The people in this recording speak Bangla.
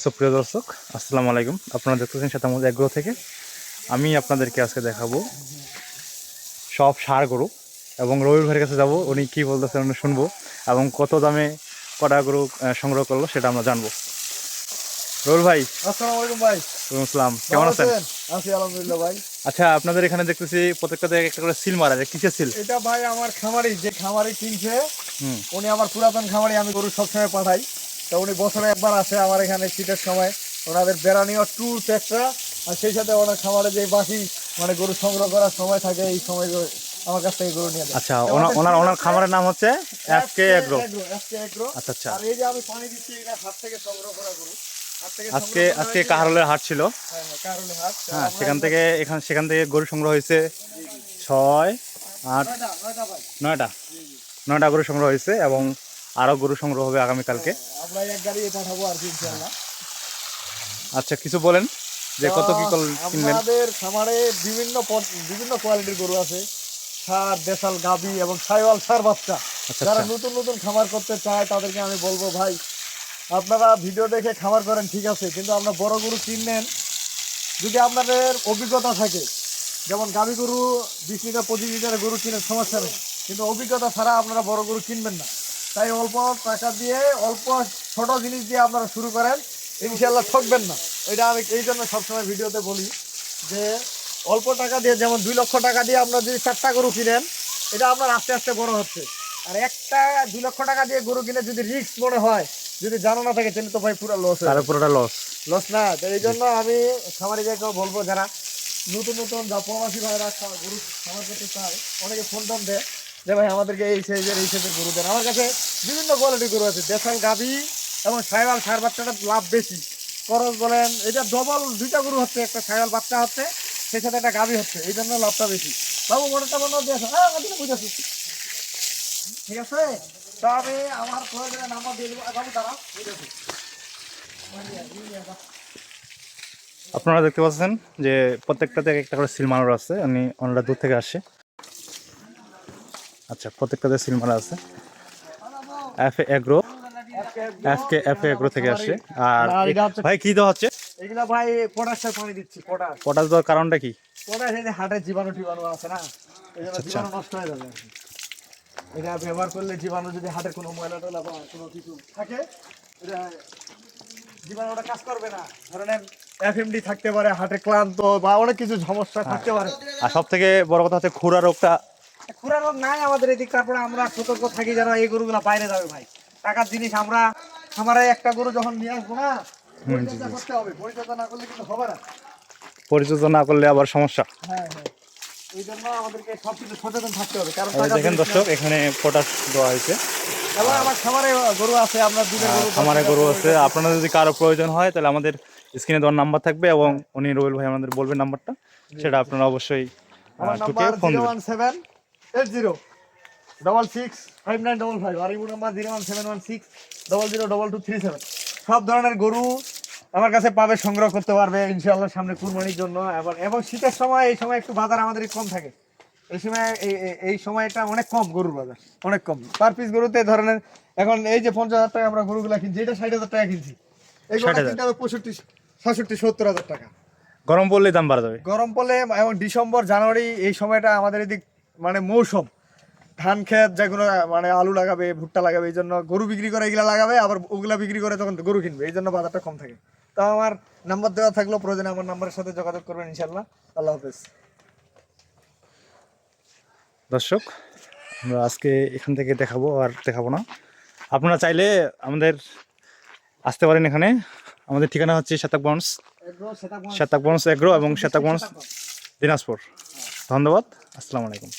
সুপ্রিয় দর্শক, আসসালামু আলাইকুম। আপনারা দেখতেছেন শ্বেতামুজ এগ্রো থেকে। আমি আপনাদেরকে আজকে দেখাবো সব ষাঁড় গরু, এবং রবির ভাইয়ের কাছে যাব, উনি কী বলতেছেন উনি শুনবো, এবং কত দামে কটা গরু সংগ্রহ করলো সেটা আমরা জানবো। রবির ভাই, আসসালামু আলাইকুম ভাই। ওয়ালাইকুম আসসালাম, কেমন আছেন? আছি আলহামদুলিল্লাহ ভাই। আচ্ছা, আপনাদের এখানে দেখতেছি প্রত্যেকটাতে একটা করে সিল মারা যায়, কিসের সিল? এটা ভাই আমার খামারি, যে খামারি কিনছে হুম, উনি আমার পুরাতন খামারি, আমি গরু সবসময় পাঠাই। তো উনি বছরে একবার আসে আমার এখানে শীতের সময়, ওনাদের বেড়ানিও ট্যুর একটা, আর সেই সাথে ওনার খামারে যে বাকি গরু সংগ্রহ করার সময় থাকে, এই সময় আমার কাছ থেকে গরু নিয়ে যায়। আচ্ছা, ওনার খামারের নাম হচ্ছে এফকে এগ্রো। আচ্ছা আচ্ছা, আর এই যে আমি পানি দিচ্ছি, এটা হাত থেকে সংগ্রহ করা গরু। আজকে কাহারোলের হাট ছিল। হ্যাঁ, কারণে হাত হ্যাঁ, সেখান থেকে গরু সংগ্রহ হয়েছে 6, 8, 9টা গরু সংগ্রহ হয়েছে, এবং আরও গরু সংগ্রহ হবে আগামীকালকে। আমরা এক গাড়ি পাঠাবো আর কি ইনশাআল্লাহ। আচ্ছা, কিছু বলেন যে কত কি কিনবেন? আমাদের খামারে বিভিন্ন কোয়ালিটির গরু আছে, ষাঁড়, দেশাল, গাভী এবং সাইওয়াল ষাঁড় বাচ্চা। আচ্ছা যারা আচ্ছা, নতুন খামার করতে চায় তাদেরকে আমি বলবো, ভাই আপনারা ভিডিও দেখে খামার করেন ঠিক আছে, কিন্তু আপনার বড় গরু কিনলেন যদি আপনাদের অভিজ্ঞতা থাকে, যেমন গাভী গরু 20 লিটার 25 লিটারের গরু কিনে সমস্যা নেই, কিন্তু অভিজ্ঞতা ছাড়া আপনারা বড় গরু কিনবেন না। তাই অল্প টাকা দিয়ে, অল্প ছোট জিনিস দিয়ে আপনারা শুরু করেন, ইনশাল্লাহ ঠকবেন না। এটা আমি এই জন্য সবসময় ভিডিওতে বলি যে অল্প টাকা দিয়ে, যেমন 2 লক্ষ টাকা দিয়ে আপনারা যদি 4টা গরু কিনেন, এটা আপনার আস্তে আস্তে বড় হচ্ছে। আর 2 লক্ষ টাকা দিয়ে গরু কিনে যদি রিস্ক মনে হয়, যদি জানা না থাকে, তাহলে তো ভাই পুরো লস, তার পুরোটা লস না। তো এই জন্য আমি খামারিদেরকেও বলবো, যারা নতুন যা প্রবাসী ভাইরা গরু খামার করতে চায়, অনেকে ফোন টোন দেয় যে ভাই আমাদেরকে এই সাইজের গরু দেন। আমার কাছে বিভিন্ন কোয়ালিটির গরু আছে, দেশাল, গাভী এবং সাইওয়াল ষাঁড় বাচ্চাটা লাভ বেশি। খরচ বলেন, এটা ডবল 2টা গরু হচ্ছে, একটা সাইওয়াল বাচ্চা হচ্ছে, সেই সাথে একটা গাভী হচ্ছে, এই জন্য লাভটা বেশি। বাবু মনেটা মনে দিয়ে বুঝেছি, ঠিক আছে? তো আমি আমার প্রয়োজনের নাম্বার দিয়ে দেবো। বাবু তারা বুঝেছি। আপনারা দেখতে পাচ্ছেন যে প্রত্যেকটাতে একটা করে সিল মারা আছে, ওনারা দূর থেকে আসে। আচ্ছা, প্রত্যেকটাতে সিল মারা আছে। এফকে এগ্রো থেকে আসে। আর ভাই কি দেওয়া হচ্ছে? এগুলা ভাই পটাশের পানি দিচ্ছি। পটাশ দেওয়ার কারণটা কি? পটাশ এই যে হাটের জীবাণু আছে না, এই জন্য জীবাণু নষ্ট হয়ে যাবে। এটা ব্যবহার করলে জীবাণু, যদি হাটের কোনো ময়লা টয়লা বা কোনো কিছু থাকে, এটা জীবাণুটা কাজ করবে না। ধরেন এফএমডি থাকতে পারে, হাটে ক্লান্ত বা অনেক কিছু সমস্যা থাকতে পারে। আর সব থেকে বড় কথা হচ্ছে খুরা রোগটা। খুরা রোগ নাই আমাদের এদিক। তারপরে আমরা সতর্ক থাকি যেন এই গরুগুলা বাইরে যাবে ভাই। টাকার জিনিস, আমরা খামারে একটা গরু যখন নিয়ে আসবো না, পরিচর্যা করতে হবে। পরিচর্যা না করলে কিন্তু হবে না। পরিচর্যা না করলে আবার সমস্যা। হ্যাঁ, এই জন্য আমাদেরকে সবকিছু সচেতন থাকতে হবে। কারণ দেখেন দর্শক, এখানে পটাশ দেওয়া হয়েছে। এবং আমার খামারে গরু আছে, আপনার দুধের গরু, খামারে গরু আছে। আপনাদের যদি কারো প্রয়োজন হয়, তাহলে আমাদের স্ক্রিনে দেওয়ার নাম্বার থাকবে, এবং উনি রবিল ভাই আমাদের বলবেন নাম্বারটা, সেটা আপনারা অবশ্যই আমার নাম্বার 01780665955, আর এই নাম্বার 01716002237। সব ধরনের গরু আমার কাছে পাবে, সংগ্রহ করতে পারবে ইনশাআল্লাহ সামনে কুরবানির জন্য। এবং শীতের সময়, এই সময় একটু বাজার আমাদের কম থাকে। এই সময়টা অনেক কম, গরুর বাজার অনেক কম। পার পিস গরুতে ধরনের এখন এই যে 50,000 টাকা আমরা গরুগুলা কিনছি, এটা 60,000 টাকা কিনছি। এইগুলো কিনতে হবে 65, 66, 70,000 টাকা। গরম পড়লে দাম বাড়া যাবে। গরম পড়লে, এবং ডিসেম্বর, জানুয়ারি, এই সময়টা আমাদের এদিক মৌসুম, ধান ক্ষেত, যেগুলো আলু লাগাবে, ভুট্টা লাগাবে, এই জন্য গরু বিক্রি করে এগুলা লাগাবে, আবার ওগুলা বিক্রি করে তখন গরু কিনবে, এই জন্য বাজারটা কম থাকে। তো আমার নাম্বার দেওয়া থাকলো, প্রয়োজনে আমার নাম্বারের সাথে যোগাযোগ করবেন ইনশাল্লাহ। আল্লাহ হাফেজ। দর্শক, আমরা আজকে এখান থেকে দেখাবো না। আপনারা চাইলে আমাদের আসতে পারেন। এখানে আমাদের ঠিকানা হচ্ছে শ্বেতামুজ এগ্রো এবং শ্বেতামুজ দিনাজপুর। ধন্যবাদ, আসসালামু আলাইকুম।